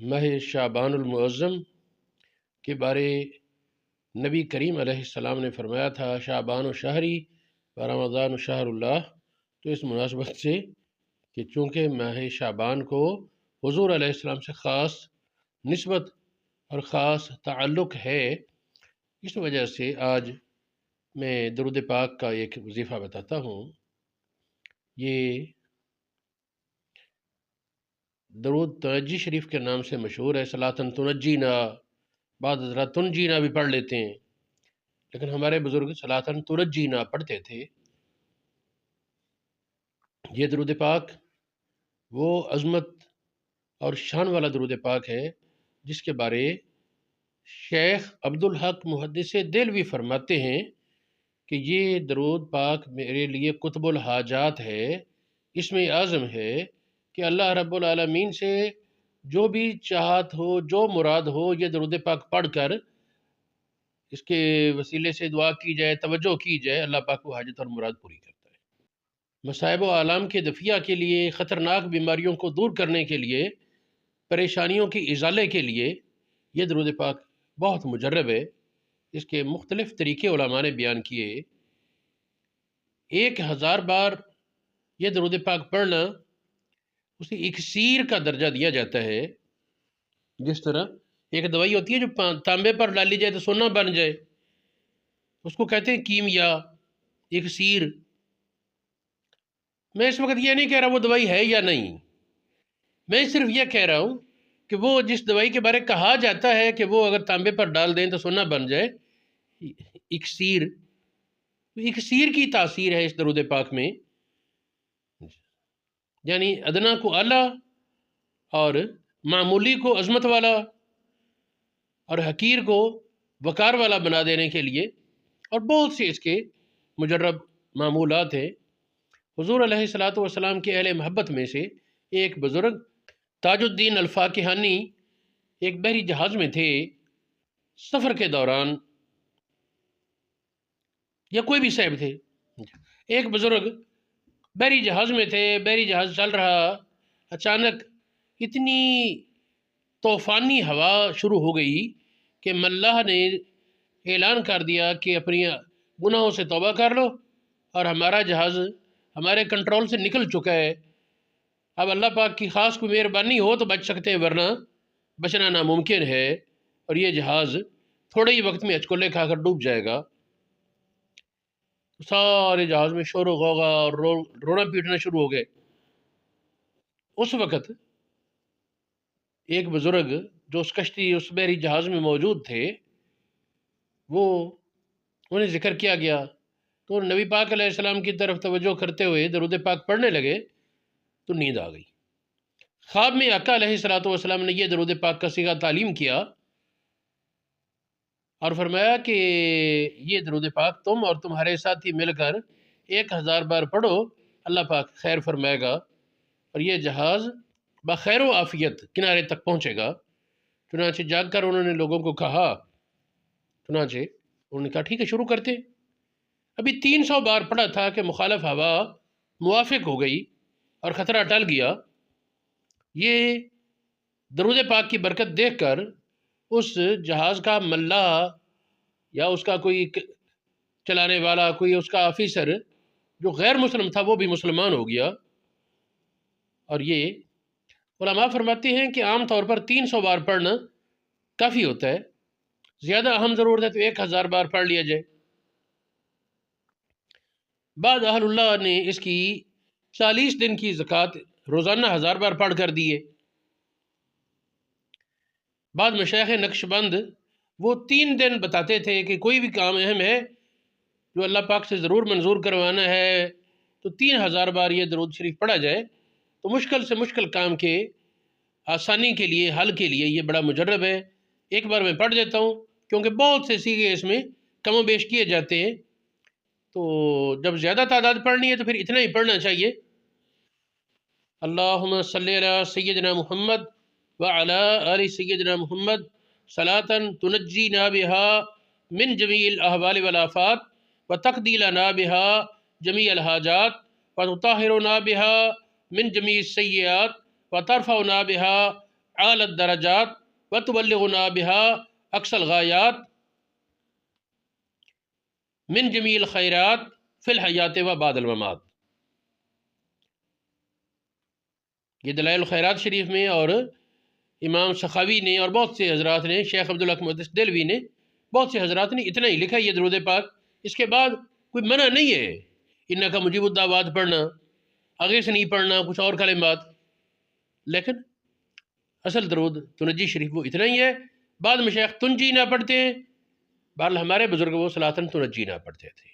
ماہ شعبان المعظم کے بارے نبی کریم علیہ السلام نے فرمایا تھا شعبان و شہری و رمضان و شہر اللہ۔ تو اس مناسبت سے کہ چونکہ ماہ شعبان کو حضور علیہ السلام سے خاص نسبت اور خاص تعلق ہے، اس وجہ سے آج میں درود پاک کا ایک وظیفہ بتاتا ہوں۔ یہ درود تنجی شریف کے نام سے مشہور ہے، صلاۃً تنجینا، بعض حضرات تنجینا بھی پڑھ لیتے ہیں، لیکن ہمارے بزرگ صلاۃً تنجینا پڑھتے تھے۔ یہ درود پاک وہ عظمت اور شان والا درود پاک ہے جس کے بارے شیخ عبدالحق محدث دہلوی فرماتے ہیں کہ یہ درود پاک میرے لیے قطب الحاجات ہے، اس میں اعظم ہے کہ اللہ رب العالمین سے جو بھی چاہت ہو، جو مراد ہو، یہ درود پاک پڑھ کر اس کے وسیلے سے دعا کی جائے، توجہ کی جائے، اللہ پاک وہ حاجت اور مراد پوری کرتا ہے۔ مصائب و آلام کے دفیہ کے لیے، خطرناک بیماریوں کو دور کرنے کے لیے، پریشانیوں کی ازالے کے لیے یہ درود پاک بہت مجرب ہے۔ اس کے مختلف طریقے علماء نے بیان کیے۔ 1000 بار یہ درود پاک پڑھنا اسے اکسیر کا درجہ دیا جاتا ہے۔ جس طرح ایک دوائی ہوتی ہے جو تانبے پر ڈالی جائے تو سونا بن جائے، اس کو کہتے ہیں کیمیا، اکسیر۔ میں اس وقت یہ نہیں کہہ رہا وہ دوائی ہے یا نہیں، میں صرف یہ کہہ رہا ہوں کہ وہ جس دوائی کے بارے کہا جاتا ہے کہ وہ اگر تانبے پر ڈال دیں تو سونا بن جائے، اکسیر، اکسیر کی تاثیر ہے اس درود پاک میں۔ یعنی ادنا کو اعلیٰ اور معمولی کو عظمت والا اور حقیر کو وقار والا بنا دینے کے لیے، اور بہت سے اس کے مجرب معمولات ہیں۔ حضور علیہ السلام کے اہل محبت میں سے ایک بزرگ تاج الدین الفاکہانی ایک بحری جہاز میں تھے۔ سفر کے دوران یا کوئی بھی صاحب تھے، ایک بزرگ بحری جہاز میں تھے، بحری جہاز چل رہا، اچانک اتنی طوفانی ہوا شروع ہو گئی کہ ملاح نے اعلان کر دیا کہ اپنی گناہوں سے توبہ کر لو اور ہمارا جہاز ہمارے کنٹرول سے نکل چکا ہے، اب اللہ پاک کی خاص کوئی مہربانی ہو تو بچ سکتے ہیں، ورنہ بچنا ناممکن ہے اور یہ جہاز تھوڑے ہی وقت میں ہچکولے کھا کر ڈوب جائے گا۔ سارے جہاز میں شور و غوغا اور رونا پیٹنا شروع ہو گئے۔ اس وقت ایک بزرگ جو اس کشتی، اس بحری جہاز میں موجود تھے، وہ انہیں ذکر کیا گیا تو نبی پاک علیہ السلام کی طرف توجہ کرتے ہوئے درود پاک پڑھنے لگے تو نیند آ گئی۔ خواب میں آقا علیہ السلام نے یہ درود پاک کا صیغہ تعلیم کیا اور فرمایا کہ یہ درود پاک تم اور تمہارے ساتھی مل کر 1000 بار پڑھو، اللہ پاک خیر فرمائے گا اور یہ جہاز بخیر و عافیت کنارے تک پہنچے گا۔ چنانچہ جاگ کر انہوں نے لوگوں کو کہا، چنانچہ انہوں نے کہا ٹھیک ہے شروع کرتے۔ ابھی 300 بار پڑھا تھا کہ مخالف ہوا موافق ہو گئی اور خطرہ ٹل گیا۔ یہ درود پاک کی برکت دیکھ کر اس جہاز کا ملاح یا اس کا کوئی چلانے والا، کوئی اس کا آفیسر جو غیر مسلم تھا وہ بھی مسلمان ہو گیا۔ اور یہ علماء فرماتے ہیں کہ عام طور پر 300 بار پڑھنا کافی ہوتا ہے، زیادہ اہم ضرورت ہے تو 1000 بار پڑھ لیا جائے۔ بعض اہل اللہ نے اس کی 40 دن کی زکوٰۃ روزانہ 1000 بار پڑھ کر دیے۔ بعض مشائخ نقش بند وہ 3 دن بتاتے تھے کہ کوئی بھی کام اہم ہے جو اللہ پاک سے ضرور منظور کروانا ہے تو 3000 بار یہ درود شریف پڑھا جائے تو مشکل سے مشکل کام کے آسانی کے لیے، حل کے لیے یہ بڑا مجرب ہے۔ ایک بار میں پڑھ دیتا ہوں کیونکہ بہت سے صیغے اس میں کم و بیش کیے جاتے ہیں، تو جب زیادہ تعداد پڑھنی ہے تو پھر اتنا ہی پڑھنا چاہیے۔ اللہم صلی علی سیدنا محمد وعلی آل سیدنا محمد صلاۃً تنجینا بها من جمیع الاحوال والآفات وتقضی لنا بها جمیع الحاجات وتطہرنا بها من جمیع السیئات وترفعنا بها اعلی الدرجات وتبلغنا بها اقصى الغایات من جمیع الخیرات فی الحیات و بعد الممات۔ یہ دلائل الخیرات شریف میں اور امام سخاوی نے اور بہت سے حضرات نے، شیخ عبدالحق محدث دہلوی نے، بہت سے حضرات نے اتنا ہی لکھا یہ درود پاک۔ اس کے بعد کوئی منع نہیں ہے انکا مجیب الدعوات پڑھنا، آگے سے نہیں پڑھنا کچھ اور کلمات، لیکن اصل درود تنجی شریف وہ اتنا ہی ہے۔ بعد میں شیخ تنجی نہ پڑھتے ہیں، بہرحال ہمارے بزرگ وہ صلاۃً تنجی نہ پڑھتے تھے۔